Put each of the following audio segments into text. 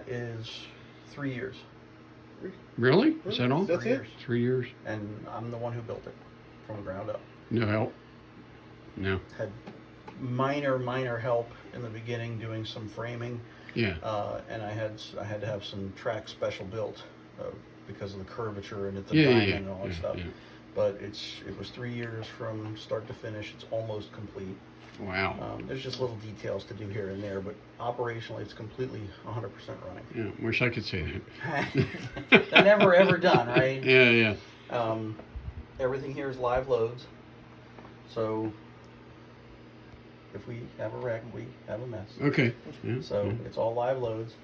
is 3 years. Really? Is that all? That's it? 3 years? And I'm the one who built it from the ground up. No help? No. Had minor help in the beginning doing some framing. Yeah. And I had to have some track special built because of the curvature and it's a Yeah, diamond yeah, and all that yeah, stuff. yeah. But it was 3 years from start to finish. It's almost complete. Wow. There's just little details to do here and there, but operationally it's completely 100% running. Yeah, wish I could say They're never ever done, right? that. Yeah, yeah. Everything here is live loads, so if we have a wreck, we have a mess. Okay. Yeah, So yeah. it's all live loads.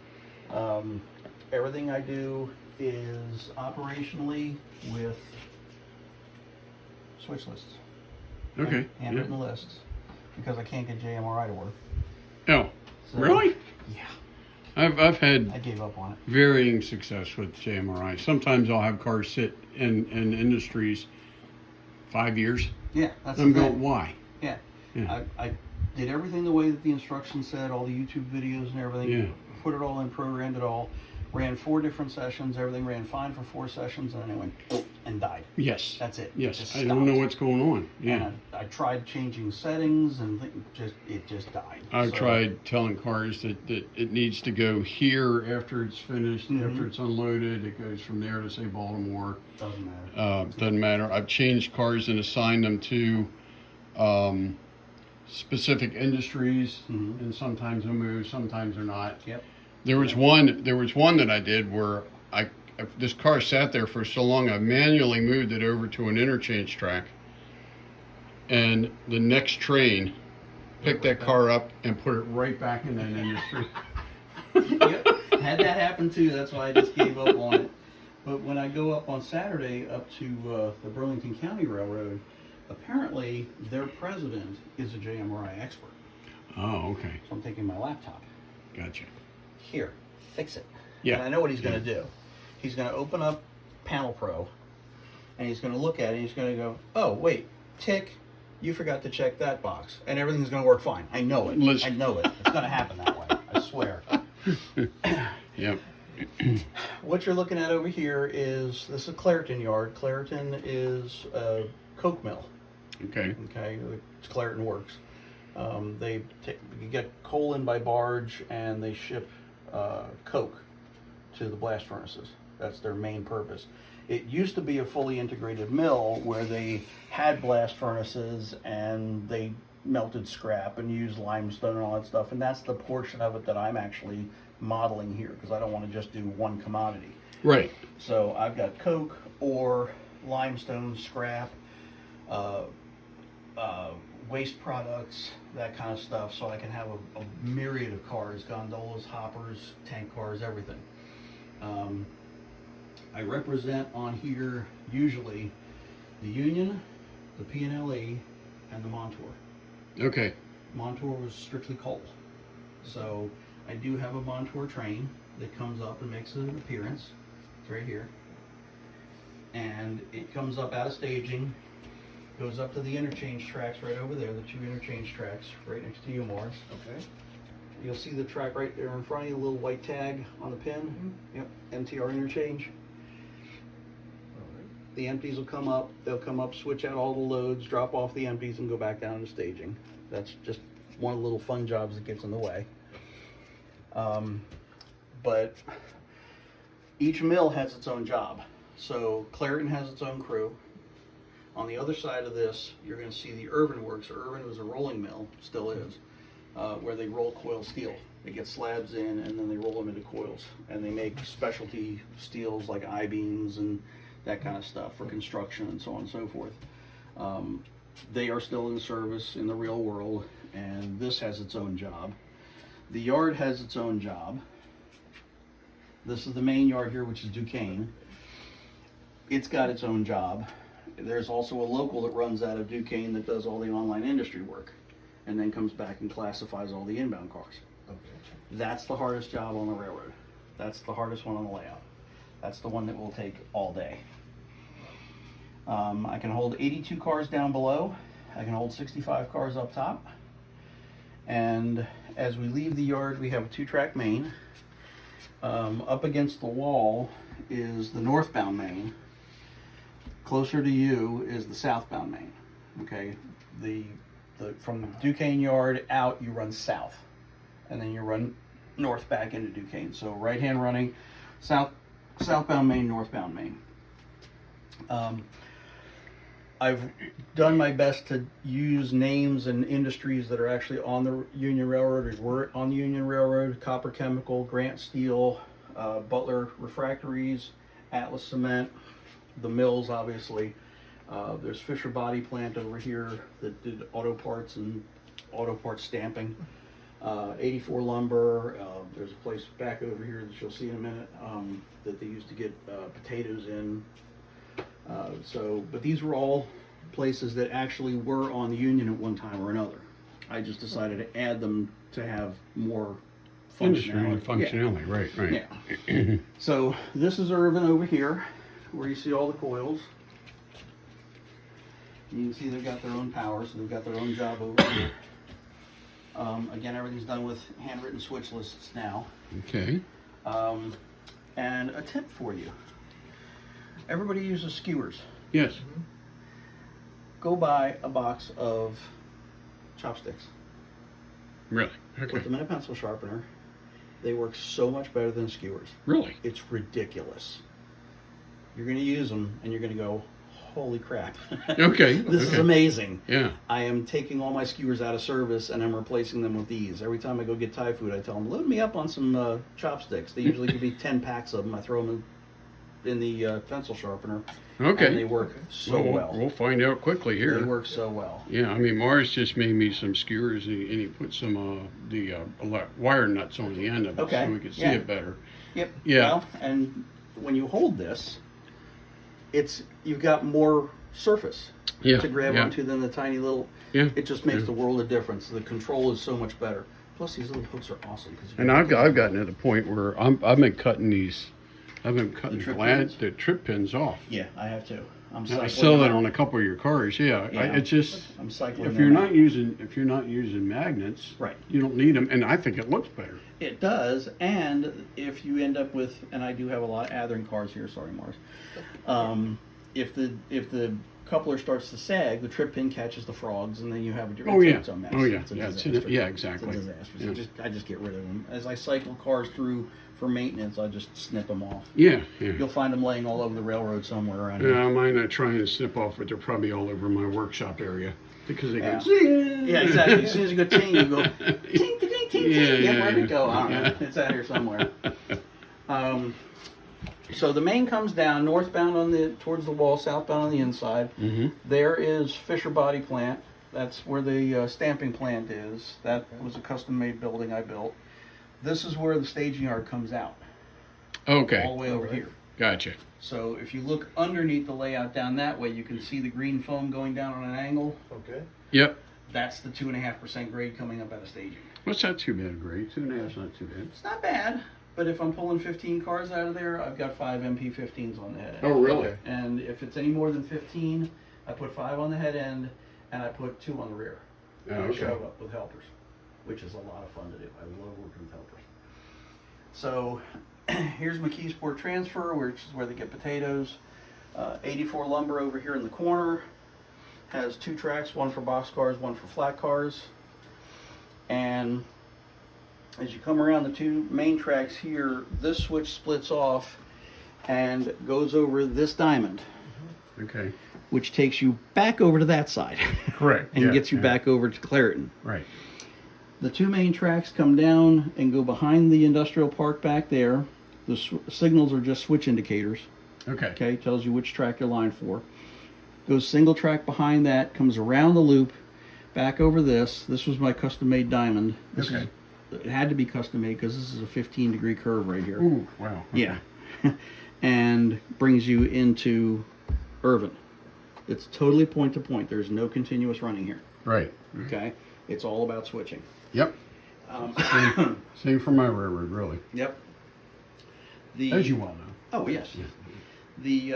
Everything I do is operationally with switch lists. Okay. Handwritten lists, because I can't get JMRI to work. Oh, So, really? Yeah. I've I had gave up on it. varying success with JMRI. Sometimes I'll have cars sit in industries 5 years. Yeah, that's I'm the thing. going, why? Yeah. Yeah. I did everything the way that the instructions said, all the YouTube videos and everything. Yeah. Put it all in, programmed it all. Ran 4 different sessions. Everything ran fine for 4 sessions, and then it went boom, and died. Yes. That's it. Yes. Just I don't know stopped. what's going on. Yeah. And I tried changing settings, and it just died. I've So, tried telling cars that it needs to go here after it's finished, Mhm. after it's unloaded. It goes from there to, say, Baltimore. Doesn't matter. Doesn't matter. I've changed cars and assigned them to specific industries, Mhm. and sometimes they'll move, sometimes they're not. Yep. There was one that I did where this car sat there for so long, I manually moved it over to an interchange track, and the next train picked that car up and put it right back in that industry. Yep. Had that happen too. That's why I just gave up on it. But when I go up on Saturday up to the Burlington County Railroad, apparently their president is a JMRI expert. Oh, okay. So I'm taking my laptop. Gotcha. Here, fix it. Yeah. And I know what he's Yeah. going to do. He's going to open up Panel Pro, and he's going to look at it, and he's going to go, oh, wait, tick, you forgot to check that box. And everything's going to work fine. I know it. Listen. I know it. It's going to happen that way. I swear. Yep. What you're looking at over here is, this is Clairton yard. Clairton is a coke mill. Okay. Okay, it's Clairton Works. You get coal in by barge, and they ship coke to the blast furnaces. That's their main purpose. It used to be a fully integrated mill where they had blast furnaces and they melted scrap and used limestone and all that stuff, and that's the portion of it that I'm actually modeling here, because I don't want to just do one commodity. Right. So I've got coke, ore, limestone, scrap, waste products, that kind of stuff, so I can have a myriad of cars, gondolas, hoppers, tank cars, everything. I represent on here usually the Union, the P&LE, and the Montour. Okay. Montour was strictly coal. So I do have a Montour train that comes up and makes an appearance. It's right here. And it comes up out of staging, goes up to the interchange tracks right over there, the 2 interchange tracks right next to you, Morris. Okay. You'll see the track right there in front of you, a little white tag on the pin. Yep, MTR interchange. The empties will come up, they'll come up, switch out all the loads, drop off the empties, and go back down to staging. That's just one of the little fun jobs that gets in the way. But each mill has its own job. So Clairton has its own crew. On the other side of this, you're going to see the Irvin Works. Irvin was a rolling mill, still is, where they roll coil steel. They get slabs in and then they roll them into coils. And they make specialty steels like I-beams and that kind of stuff for construction and so on and so forth. They are still in service in the real world, and this has its own job. The yard has its own job. This is the main yard here, which is Duquesne. It's got its own job. There's also a local that runs out of Duquesne that does all the online industry work, and then comes back and classifies all the inbound cars. Okay. That's the hardest job on the railroad. That's the hardest one on the layout. That's the one that will take all day. I can hold 82 cars down below. I can hold 65 cars up top. And as we leave the yard, we have a 2-track main. Up against the wall is the northbound main. Closer to you is the southbound main. Okay, from the Duquesne yard out, you run south, and then you run north back into Duquesne. So right hand running, southbound main, northbound main. I've done my best to use names and industries that are actually on the Union Railroad or were on the Union Railroad: Copper Chemical, Grant Steel, Butler Refractories, Atlas Cement, the mills, obviously. There's Fisher Body Plant over here that did auto parts and auto parts stamping. 84 Lumber. There's a place back over here that you'll see in a minute that they used to get potatoes in. But these were all places that actually were on the Union at one time or another. I just decided to add them to have more functionality. Functionality, right, right. Yeah. So this is Irvin over here, where you see all the coils. You can see they've got their own power, so they've got their own job over here. Again, everything's done with handwritten switch lists now. Okay. And a tip for you. Everybody uses skewers. Yes. Go buy a box of chopsticks. Really? Okay. Put them in a pencil sharpener. They work so much better than skewers. Really? It's ridiculous. You're going to use them and you're going to go, holy crap. Okay. This is amazing. Yeah. I am taking all my skewers out of service and I'm replacing them with these. Every time I go get Thai food, I tell them, load me up on some chopsticks. They usually give me 10 packs of them. I throw them in the pencil sharpener. Okay. And they work so well. We'll find out quickly here. They work so well. Yeah, I mean, Mars just made me some skewers and he put some wire nuts on the end of it Okay. so we could see Yeah. it better. Yep. Yeah. Well, and when you hold this, you've got more surface to grab onto than the tiny little. Yeah. It just makes the world of difference. The control is so much better. Plus, these little hooks are awesome. And I've gotten to the point where I've been cutting these. I've been cutting the trip pins off. Yeah, I have too. I saw that on a couple of your cars. Yeah, it's just I'm cycling. if you're not using magnets, right, you don't need them, and I think it looks better. It does, and if you end up with, and I do have a lot of Athearn cars here. Sorry, Mars. If the coupler starts to sag, the trip pin catches the frogs, and then you have a It's a mess. Oh yeah, it's a yeah, disaster. yeah, exactly. It's a disaster. Yeah. So I just get rid of them as I cycle cars through for maintenance. I just snip them off. Yeah. You'll find them laying all over the railroad somewhere around here. Yeah, mine I try and snip off, but they're probably all over my workshop area because they go. Yeah, exactly. As soon as you go ting, you go ting, ting, ting, ting. Yeah, where'd it go? I don't know. It's out here somewhere. So the main comes down northbound towards the wall, southbound on the inside. Mm-hmm. There is Fisher Body Plant. That's where the stamping plant is. That was a custom-made building I built. This is where the staging yard comes out. Okay. All the way over here. Gotcha. So if you look underneath the layout down that way, you can see the green foam going down on an angle. Okay. Yep. That's the 2.5% grade coming up out of staging. What's not too bad, grade? 2.5 is not too bad. It's not bad, but if I'm pulling 15 cars out of there, I've got 5 MP15s on the head end. Oh, really? Okay. And if it's any more than 15, I put 5 on the head end and I put 2 on the rear. Oh, And I okay. show up with helpers, which is a lot of fun to do. I love working with helpers. So here's McKeesport Transfer, which is where they get potatoes. 84 Lumber over here in the corner has 2 tracks, one for box cars, one for flat cars. And as you come around the 2 main tracks here, this switch splits off and goes over this diamond, Okay. which takes you back over to that side. Correct. And gets you back over to Clareton. Right. The 2 main tracks come down and go behind the industrial park back there. The signals are just switch indicators. Okay. Okay, tells you which track you're lined for. Goes single track behind that, comes around the loop, back over this. This was my custom made diamond. It had to be custom made because this is a 15-degree curve right here. Ooh, wow. Okay. Yeah. And brings you into Irvin. It's totally point to point. There's no continuous running here. Right. Okay? It's all about switching. Yep. Same for my railroad, really. Yep. As you well know. Oh, yes. The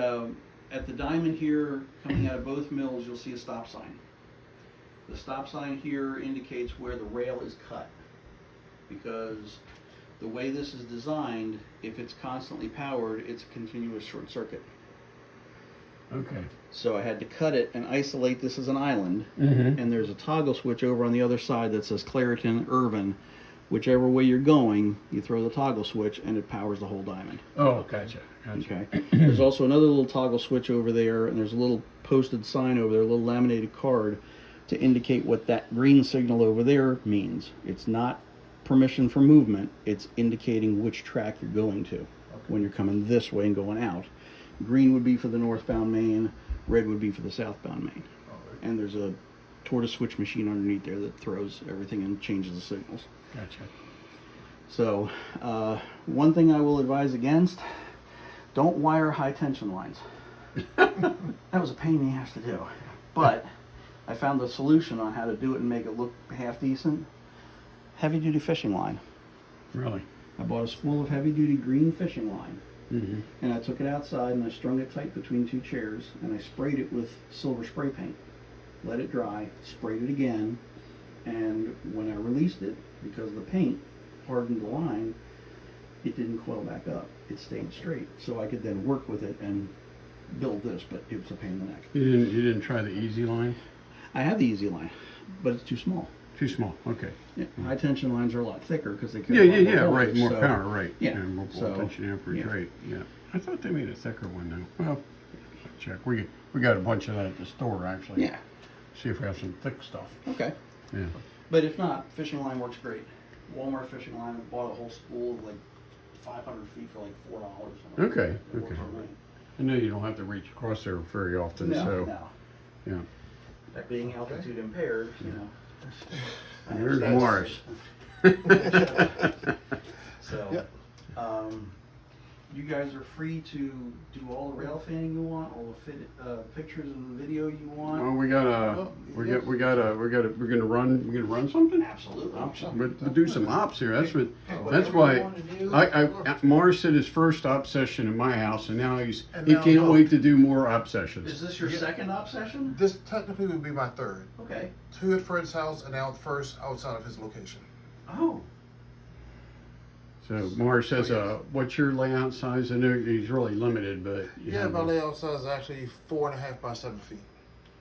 at the diamond here, coming out of both mills, you'll see a stop sign. The stop sign here indicates where the rail is cut, because The way this is designed, if it's constantly powered, it's a continuous short circuit. Okay. So I had to cut it and isolate this as an island, Mm-hmm. and there's a toggle switch over on the other side that says Claritin Irvin. Whichever way you're going, you throw the toggle switch and it powers the whole diamond. Oh, gotcha. Okay. There's also another little toggle switch over there, and there's a little posted sign over there, a little laminated card to indicate what that green signal over there means. It's not permission for movement, it's indicating which track you're going to when you're coming this way and going out. Green would be for the northbound main, red would be for the southbound main. And there's a tortoise switch machine underneath there that throws everything and changes the signals. Gotcha. So, one thing I will advise against, don't wire high tension lines. That was a pain in the ass to do. But I found a solution on how to do it and make it look half decent. Heavy duty fishing line. Really? I bought a spool of heavy duty green fishing line. Mm-hmm. And I took it outside and I strung it tight between two chairs and I sprayed it with silver spray paint. Let it dry, sprayed it again, and when I released it, because the paint hardened the line, it didn't coil back up. It stayed straight. So I could then work with it and build this, but it was a pain in the neck. You didn't try the easy line? I have the easy line, but it's too small. Too small. Okay. Yeah, high tension lines are a lot thicker because they carry a lot more Right. voltage, More so- power, right. Yeah. More So, tension amperage, yeah. right. Yeah. I thought they made a thicker one though. Well, check. We got a bunch of that at the store actually. Yeah. See if we have some thick stuff. Okay. Yeah. But if not, fishing line works great. Walmart fishing line, I bought a whole spool of like 500 feet for like $4. Okay, It works okay. for me. I know you don't have to reach across there very often, No, so no. yeah. Being altitude impaired, you know. I There's understand. Morris. So, Yep. you guys are free to do all the rail fanning you want, all the pictures and video you want. Well, we're gonna run something. Absolutely. Ops, we'll do some ops here. That's what. Whatever That's you why wanna do. Mars did his first op session in my house, and now he now can't no. wait to do more op sessions. Is this your second op session? This technically would be my third. Okay. 2 at Fred's house and now the first outside of his location. Oh, So Mars says, what's your layout size? I know he's really limited, but you Yeah, have my a- layout size is actually 4.5 by 7 feet.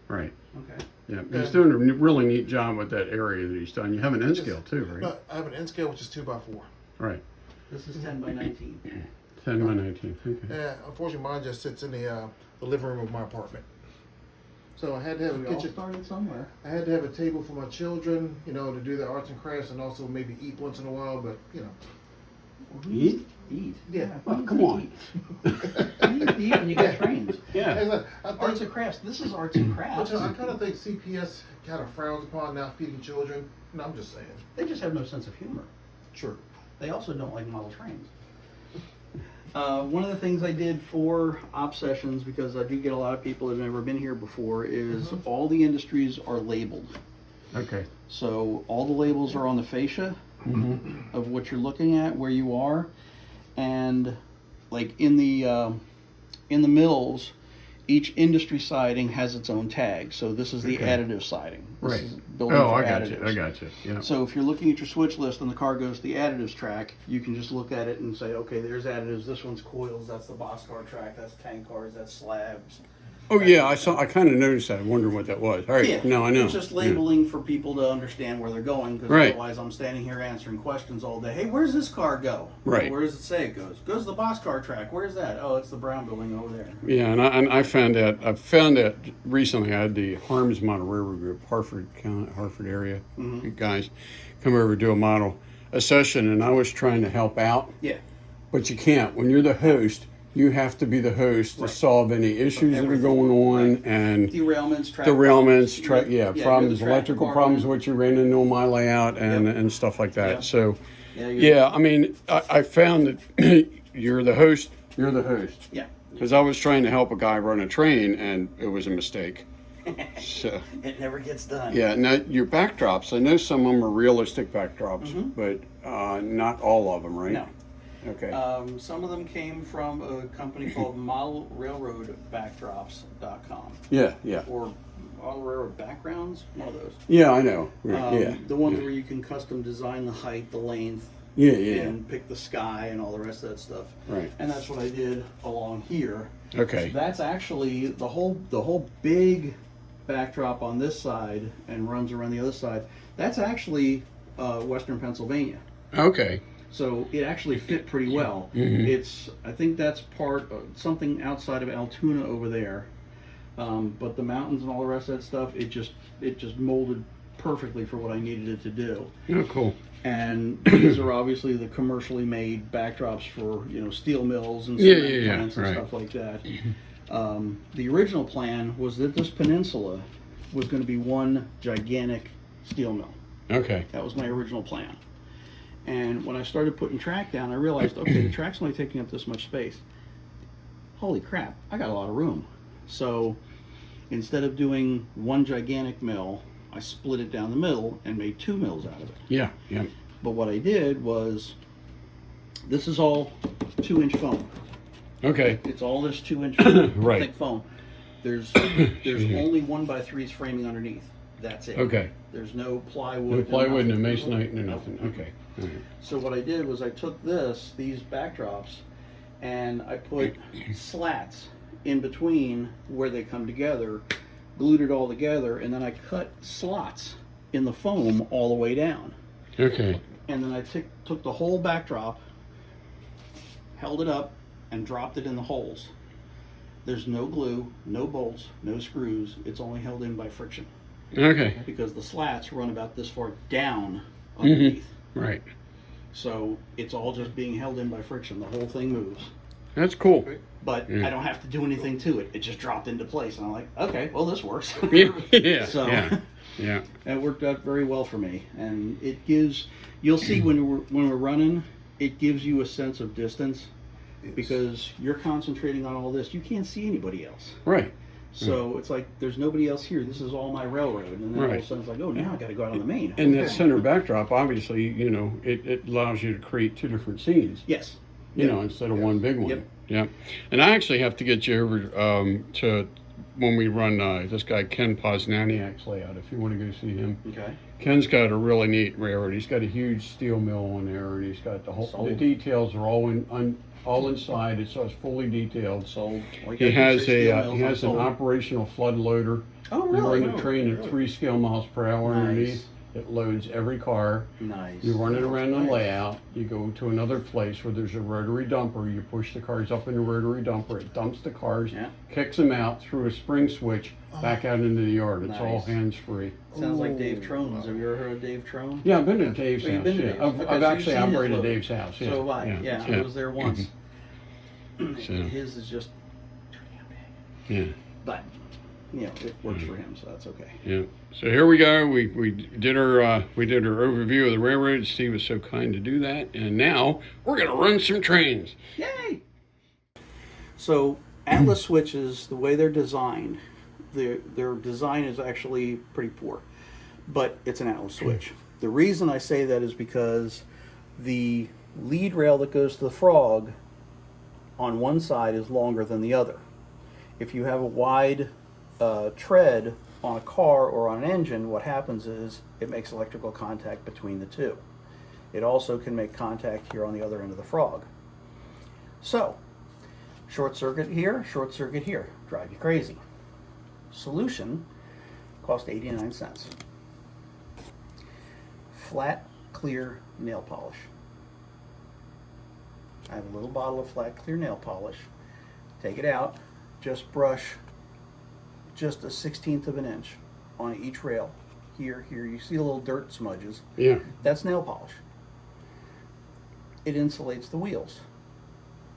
right. okay. Yeah, Yeah. he's doing a really neat job with that area that he's done. You have an N scale too, right? But I have an N scale which is 2 by 4. Right. This is 10 by 19. 10 by 19. Okay. Yeah, unfortunately mine just sits in the living room of my apartment. So I had to have We a all kitchen. started somewhere. I had to have a table for my children, you know, to do their arts and crafts and also maybe eat once in a while, but you know. Eat? Eat. Yeah. Well, come on. Eat when you get trained. Yeah. I think, Arts and crafts. This is arts and crafts. I kind of think CPS kind of frowns upon now feeding children. No, I'm just saying. They just have no sense of humor. True. They also don't like model trains. One of the things I did for op sessions, because I do get a lot of people that have never been here before, is all the industries are labeled. Okay. So all the labels are on the fascia of what you're looking at, where you are, and like in the mills, each industry siding has its own tag. So this is the Okay. additive siding. This Right. is building Oh, for I got you. additives. I got you. Yeah. So if you're looking at your switch list and the car goes to the additives track, you can just look at it and say, okay, there's additives. This one's coils. That's the Boxcar track. That's tank cars. That's slabs. Oh yeah, I saw. I kind of noticed that. I wondered what that was. All right. Yeah, No, I know. It's just Yeah. labeling for people to understand where they're going, because Right. otherwise I'm standing here answering questions all day. Hey, where's this car go? Right. Where does it say it goes? Goes to the Boxcar track. Where's that? Oh, it's the brown building over there. Yeah, and I found that recently. I had the Harms Model Railroad Group, Hartford area guys, come over to do a session, and I was trying to help out, Yeah. but you can't. When you're the host, you have to be the host to Right. solve any issues that are everything. going on Right. and Derailments, track derailments, problems. problems, you're the track electrical department. problems, what you ran into on my layout, and Yep. and stuff like that. Yep. So, Yeah. you're- yeah, I mean, I found that you're the host. You're the host. Yeah. Because I was trying to help a guy run a train, and it was a mistake. So, It never gets done. yeah, now your backdrops, I know some of them are realistic backdrops, but not all of them, right? No. Okay. Some of them came from a company called ModelRailroadBackdrops.com yeah, yeah. or Model Railroad Backgrounds, one of those. Yeah, I know. Yeah. The ones where you can custom design the height, the length, Yeah, yeah. and pick the sky and all the rest of that stuff. Right. And that's what I did along here. Okay. So that's actually the whole big backdrop on this side and runs around the other side. That's actually Western Pennsylvania. Okay. So it actually fit pretty well. I think that's part of something outside of Altoona over there. But the mountains and all the rest of that stuff, it just molded perfectly for what I needed it to do. Oh, cool. And these are obviously the commercially made backdrops for steel mills and cement plants and right. stuff like that. The original plan was that this peninsula was going to be one gigantic steel mill. Okay. That was my original plan. And when I started putting track down, I realized, okay, the track's only taking up this much space. Holy crap, I got a lot of room. So instead of doing one gigantic mill, I split it down the middle and made 2 mills out of it. Yeah, yeah. But what I did was, this is all 2-inch foam. Okay. It's all this 2-inch Right. thick foam. There's only 1x3s framing underneath. That's it. Okay. There's no plywood. No plywood, no nothing. masonite, no Nope. nothing. Okay. All right. So what I did was I took these backdrops, and I put slats in between where they come together, glued it all together, and then I cut slots in the foam all the way down. Okay. And then I took the whole backdrop, held it up, and dropped it in the holes. There's no glue, no bolts, no screws. It's only held in by friction Okay. because the slats run about this far down underneath. Right. So it's all just being held in by friction. The whole thing moves. That's cool. But I don't have to do anything to it. It just dropped into place. And I'm like, okay, well, this works. Yeah. So Yeah. it worked out very well for me. And it gives, you'll see when we're running, it gives you a sense of distance because you're concentrating on all this. You can't see anybody else. Right. So it's like, there's nobody else here. This is all my railroad. And then all of a Right. sudden it's like, oh, now I got to go out on the main. And that center backdrop, obviously, it allows you to create 2 different scenes. Yes. Instead of one big one. Yep. Yeah. And I actually have to get you over to when we run this guy Ken Poznaniak's layout, if you want to go see him. Okay. Ken's got a really neat railroad. He's got a huge steel mill on there, and he's got the details are all all inside. It's fully detailed. Sold. He has an operational flood loader. Oh, You really? run the train at 3 scale miles per hour Nice. underneath. It loads every car. Nice. You run it around the Nice. layout. You go to another place where there's a rotary dumper. You push the cars up in the rotary dumper. It dumps the cars, Yeah. kicks them out through a spring switch, back out into the yard. It's all Nice. hands free. Sounds like Dave Ooh. Trone's. Have you ever heard of Dave Trone? Yeah, I've been to Dave's Oh, you've house. been to Yeah, Dave's. I've Okay, so actually you've seen his operated load. Dave's house. Yeah. So have I. Yeah, I was there once. So, His is just too damn big. yeah. But, it works for him, so that's okay. Yeah. So here we go. We did our overview of the railroad. Steve was so kind to do that, and now we're gonna run some trains. Yay! So, Atlas switches, the way they're designed, their design is actually pretty poor, but it's an Atlas switch. The reason I say that is because the lead rail that goes to the frog on one side is longer than the other. If you have a wide tread on a car or on an engine, what happens is it makes electrical contact between the two. It also can make contact here on the other end of the frog. So, short circuit here, drive you crazy. Solution cost 89 cents. Flat, clear nail polish. I have a little bottle of flat, clear nail polish. Take it out, just brush just a 1/16 of an inch on each rail. Here, you see the little dirt smudges. Yeah. That's nail polish. It insulates the wheels.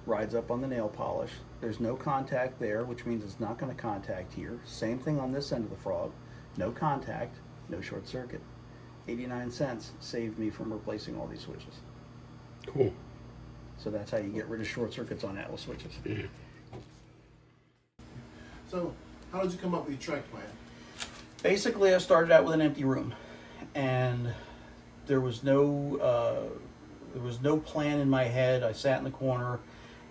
Rides up on the nail polish. There's no contact there, which means it's not going to contact here. Same thing on this end of the frog. No contact, no short circuit. 89 cents saved me from replacing all these switches. Cool. So that's how you get rid of short circuits on Atlas switches. Yeah. So, how did you come up with your track plan? Basically, I started out with an empty room, and there was no plan in my head. I sat in the corner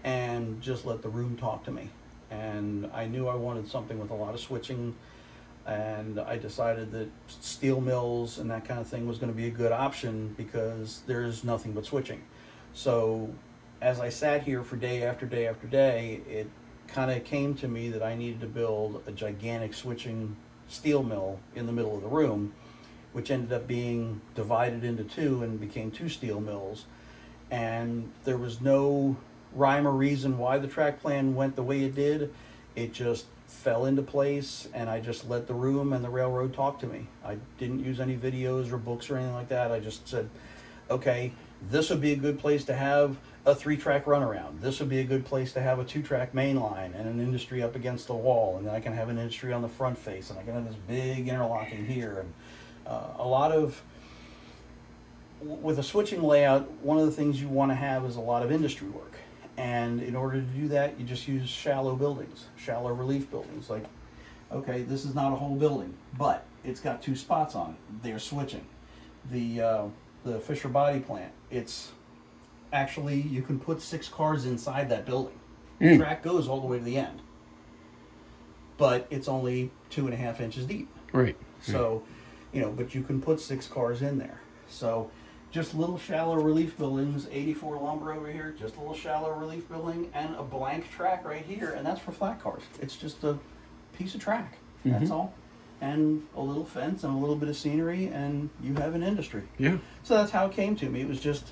and just let the room talk to me. And I knew I wanted something with a lot of switching, And I decided that steel mills and that kind of thing was going to be a good option because there's nothing but switching. So as I sat here for day after day after day, it kind of came to me that I needed to build a gigantic switching steel mill in the middle of the room, which ended up being divided into two and became two steel mills. And there was no rhyme or reason why the track plan went the way it did. It just fell into place, and I just let the room and the railroad talk to me. I didn't use any videos or books or anything like that. I just said, okay, this would be a good place to have a 3-track runaround. This would be a good place to have a 2-track main line and an industry up against the wall, and then I can have an industry on the front face, and I can have this big interlocking here. And a lot of, with a switching layout, one of the things you want to have is a lot of industry work. And in order to do that, you just use shallow buildings, shallow relief buildings. Like, okay, this is not a whole building, but it's got 2 spots on it. They're switching. The Fisher body plant, it's actually, you can put 6 cars inside that building. The track goes all the way to the end, but it's only 2.5 inches deep. Right. So, you know, but you can put 6 cars in there. So just little shallow relief buildings, 84 lumber over here, just a little shallow relief building, and a blank track right here, and that's for flat cars. It's just a piece of track, that's all. And a little fence and a little bit of scenery, and you have an industry. Yeah. So that's how it came to me. It was just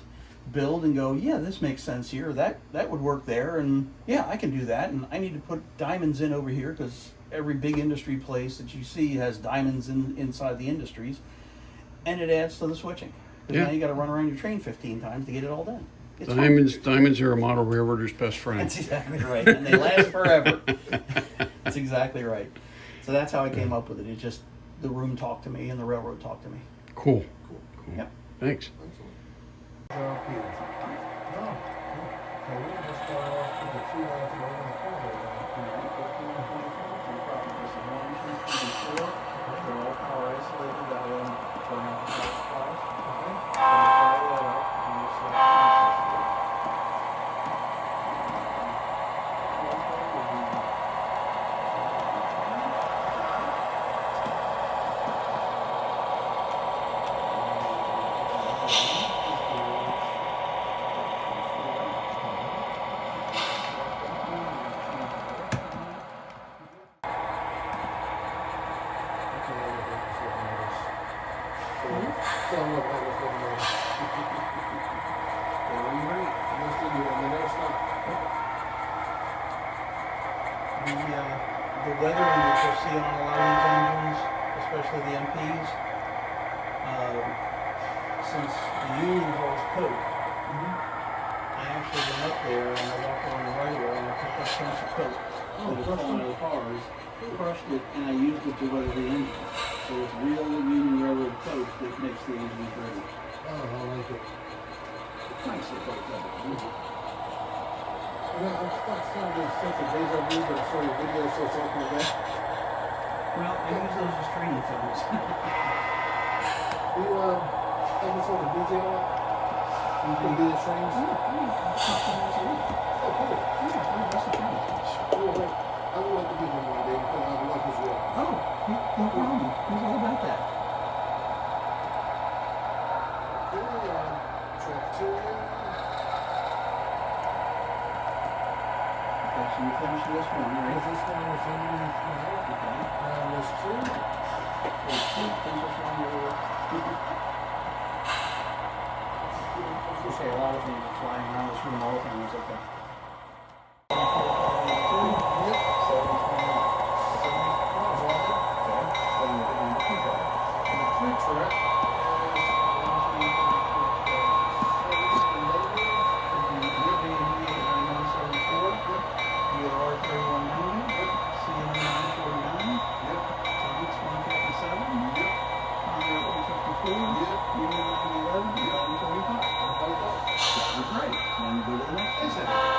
build and go, yeah, this makes sense here, that would work there, and yeah, I can do that, and I need to put diamonds in over here, because every big industry place that you see has diamonds inside the industries, and it adds to the switching. Because now you got to run around your train 15 times to get it all done. It's Diamonds are a model railroader's best friend. That's exactly right, and they last forever. That's exactly right. So that's how I came up with it. It just, the room talked to me and the railroad talked to me. Cool. Yep. Thanks. The weathering that you'll see on a lot of these engines, especially the MPs, since the union hauls coke, I actually went up there and I walked along the right of way and I picked up tons of coke that had fallen out of the cars, crushed it, and I used it to weather the engine. So it's real Union Railroad coke that makes the engines ready. Oh, I like it. It's nice to coke up. You know, I'm starting to sense a deja vu, but I saw your video, so it's all coming back. Well, I use those as training films. You ever saw the DJ on that? You can do the trains? Oh, cool. I would like to meet him one day because I love his work. Oh, no problem. He's all about that. Okay, track 2 here. Okay, so you finished this one, right? This one is in Okay. there's 2. There's 2. Finish this one over. Okay, a lot of things are flying around this room all the time. It's okay. That's right. Now you go to the next one.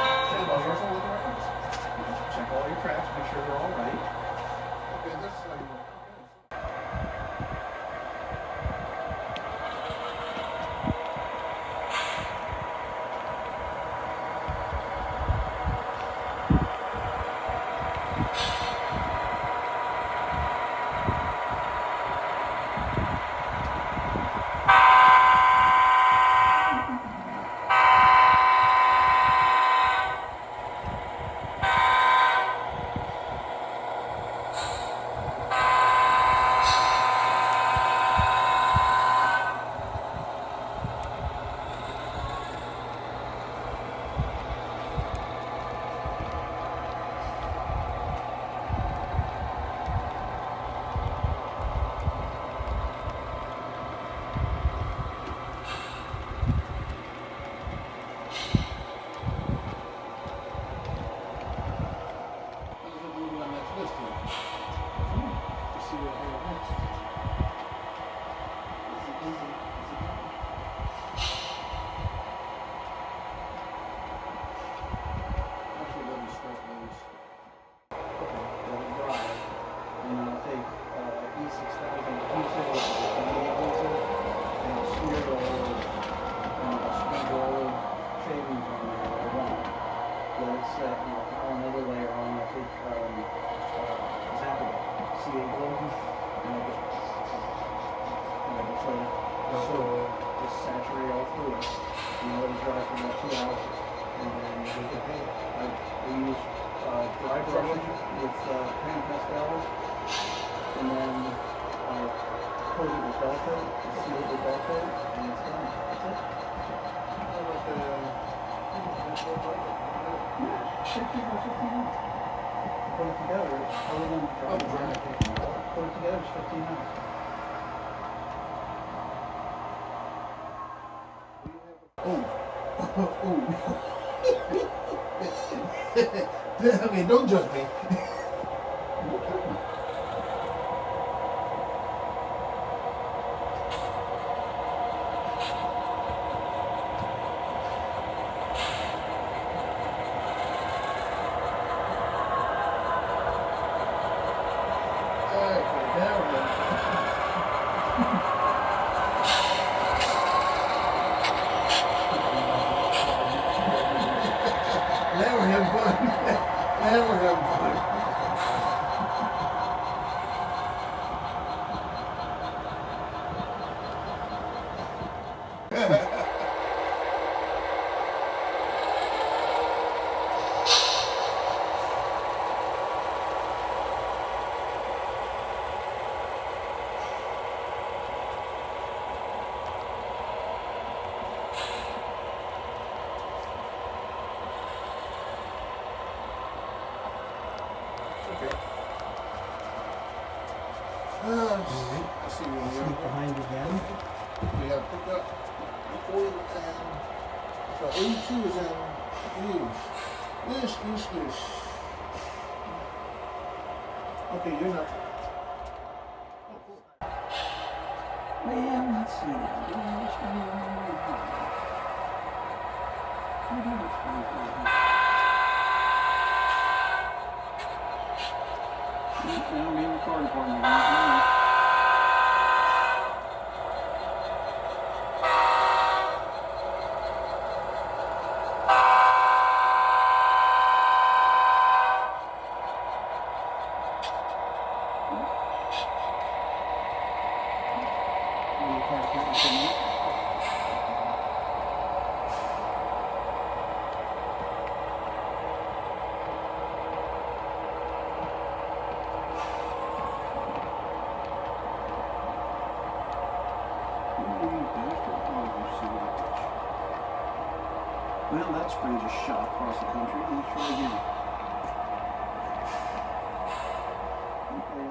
saturate all through it. And let it dry for about 2 hours. And then we get paid. We use dry brushing with pan pastels. And then coat it with bell coat, and seal it with bell coat, and it's done. That's it. Yeah, 15 by 15 minutes. Put it together, other than put it together, it's 15 minutes. Okay, don't judge me. Now we're having fun. Now we're having fun. Okay. Let's see where we Sneak are. behind again. We have pick up 40 and so 82 is in use. Okay, you're not. Well, let's see now. Now we have a car department. Well, that spray just shot across the country. Let's try again. Okay.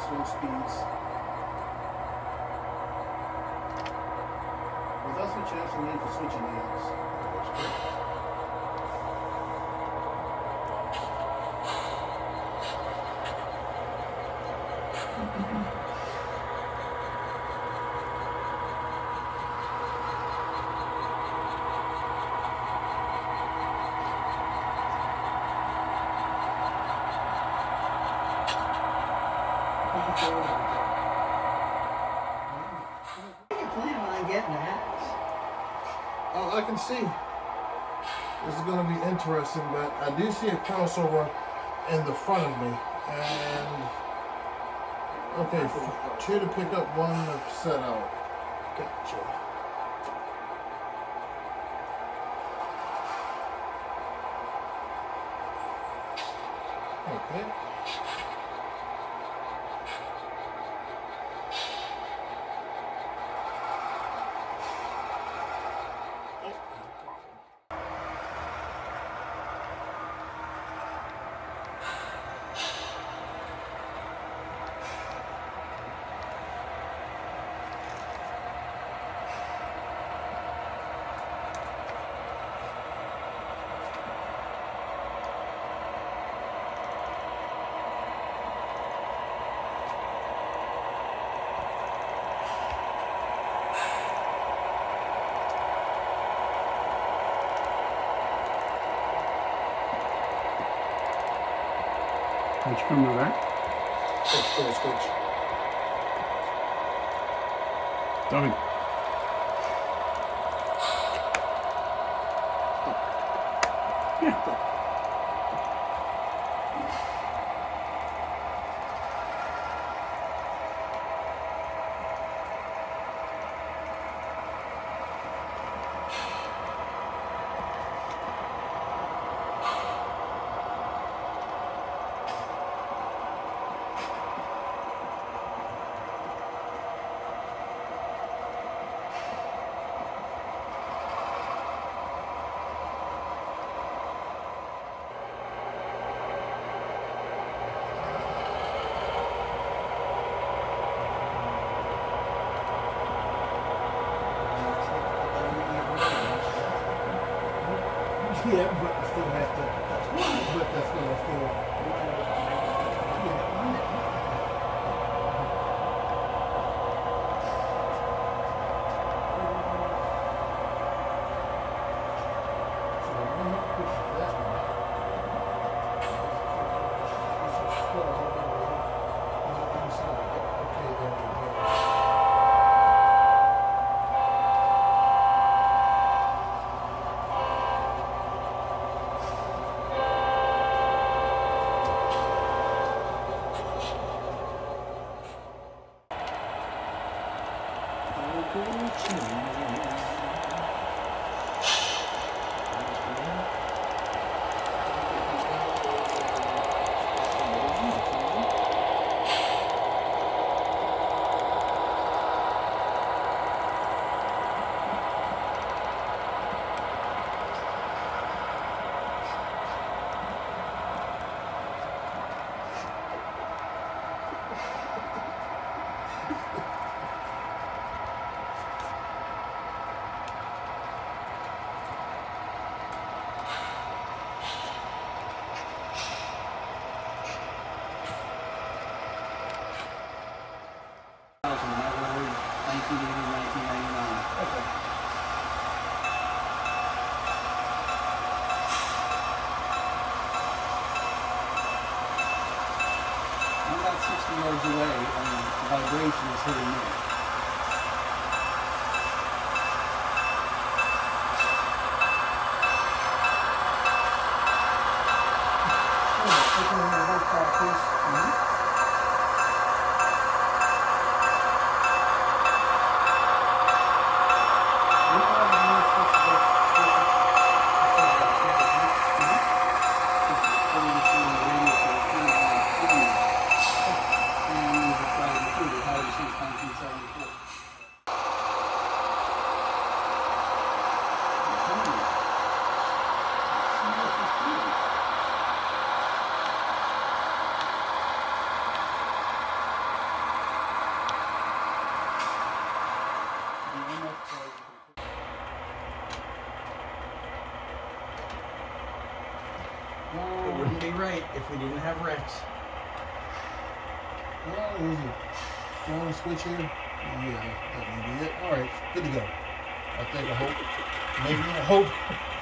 Slow speeds. Well, that's what you actually need for switching needles. Oh, I can see. This is going to be interesting, but I do see a crossover in the front of me. And, okay, 2 to pick up, 1 to set out. Gotcha. Okay. Switch from the back. That's still a switch. Done. Yeah. Yeah, but you still have to. That's right. But that's gonna still. So when you push that one, this is still on the inside. Okay, there we go. I'm about 60 yards away, and the vibration is hitting me. It wouldn't be right if we didn't have Rex. Well, there's a strong switch here. Yeah, that may be it. All right, good to go. I think, I hope, maybe, I hope.